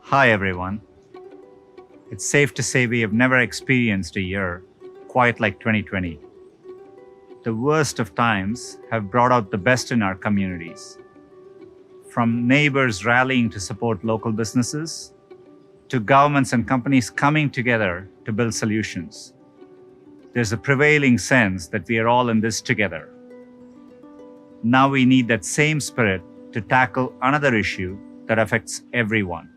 Hi everyone. It's safe to say we have never experienced a year quite like 2020. The worst of times have brought out the best in our communities. From neighbors rallying to support local businesses, to governments and companies coming together to build solutions. There's a prevailing sense that we are all in this together. Now we need that same spirit to tackle another issue that affects everyone: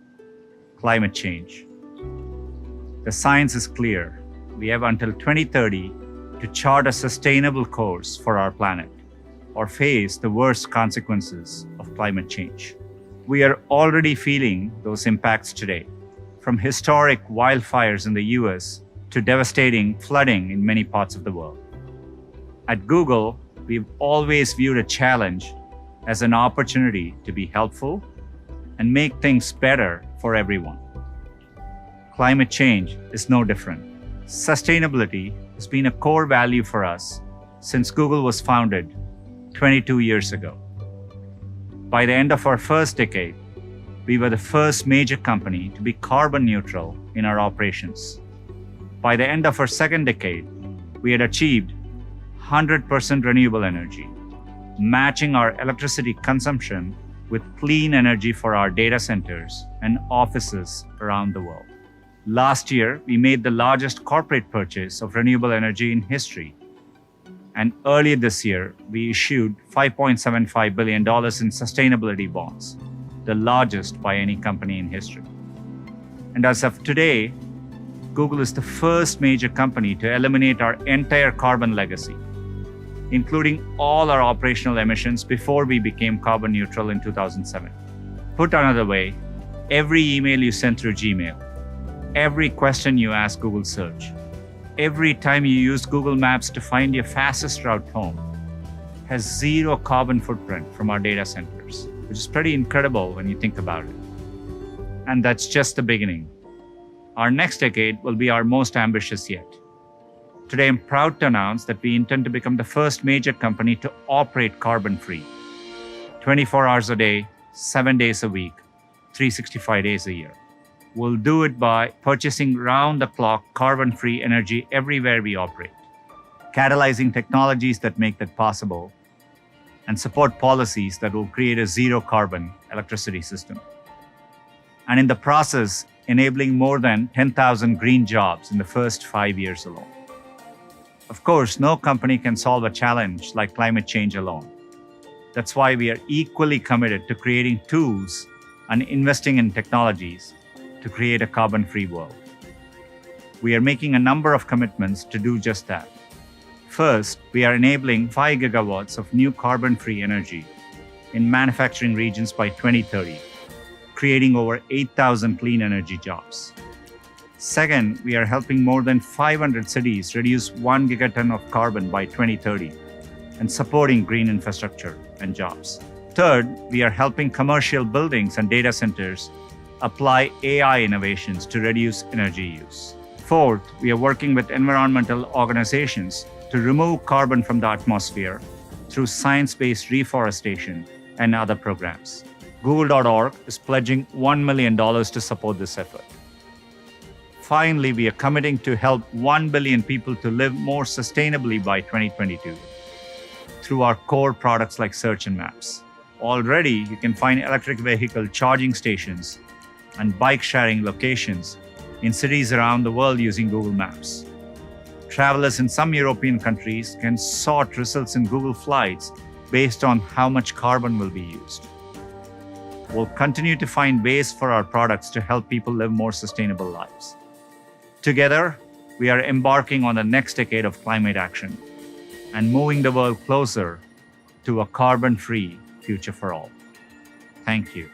climate change. The science is clear. We have until 2030 to chart a sustainable course for our planet, or face the worst consequences of climate change. We are already feeling those impacts today, from historic wildfires in the US to devastating flooding in many parts of the world. At Google, we've always viewed a challenge as an opportunity to be helpful and make things better for everyone. Climate change is no different. Sustainability has been a core value for us since Google was founded 22 years ago. By the end of our first decade, we were the first major company to be carbon neutral in our operations. By the end of our second decade, we had achieved 100% renewable energy, matching our electricity consumption with clean energy for our data centers and offices around the world. Last year, we made the largest corporate purchase of renewable energy in history. And earlier this year, we issued $5.75 billion in sustainability bonds, the largest by any company in history. And as of today, Google is the first major company to eliminate our entire carbon legacy, including all our operational emissions before we became carbon neutral in 2007. Put another way, every email you send through Gmail, every question you ask Google Search, every time you use Google Maps to find your fastest route home, has zero carbon footprint from our data centers, which is pretty incredible when you think about it. And that's just the beginning. Our next decade will be our most ambitious yet. Today, I'm proud to announce that we intend to become the first major company to operate carbon-free, 24 hours a day, 7 days a week, 365 days a year. We'll do it by purchasing round-the-clock carbon-free energy everywhere we operate, catalyzing technologies that make that possible, and support policies that will create a zero-carbon electricity system. And in the process, enabling more than 10,000 green jobs in the first 5 years alone. Of course, no company can solve a challenge like climate change alone. That's why we are equally committed to creating tools and investing in technologies to create a carbon-free world. We are making a number of commitments to do just that. First, we are enabling 5 gigawatts of new carbon-free energy in manufacturing regions by 2030, creating over 8,000 clean energy jobs. Second, we are helping more than 500 cities reduce 1 gigaton of carbon by 2030 and supporting green infrastructure and jobs. Third, we are helping commercial buildings and data centers apply AI innovations to reduce energy use. Fourth, we are working with environmental organizations to remove carbon from the atmosphere through science-based reforestation and other programs. Google.org is pledging $1 million to support this effort. Finally, we are committing to help 1 billion people to live more sustainably by 2022 through our core products like Search and Maps. Already, you can find electric vehicle charging stations and bike-sharing locations in cities around the world using Google Maps. Travelers in some European countries can sort results in Google Flights based on how much carbon will be used. We'll continue to find ways for our products to help people live more sustainable lives. Together, we are embarking on the next decade of climate action and moving the world closer to a carbon-free future for all. Thank you.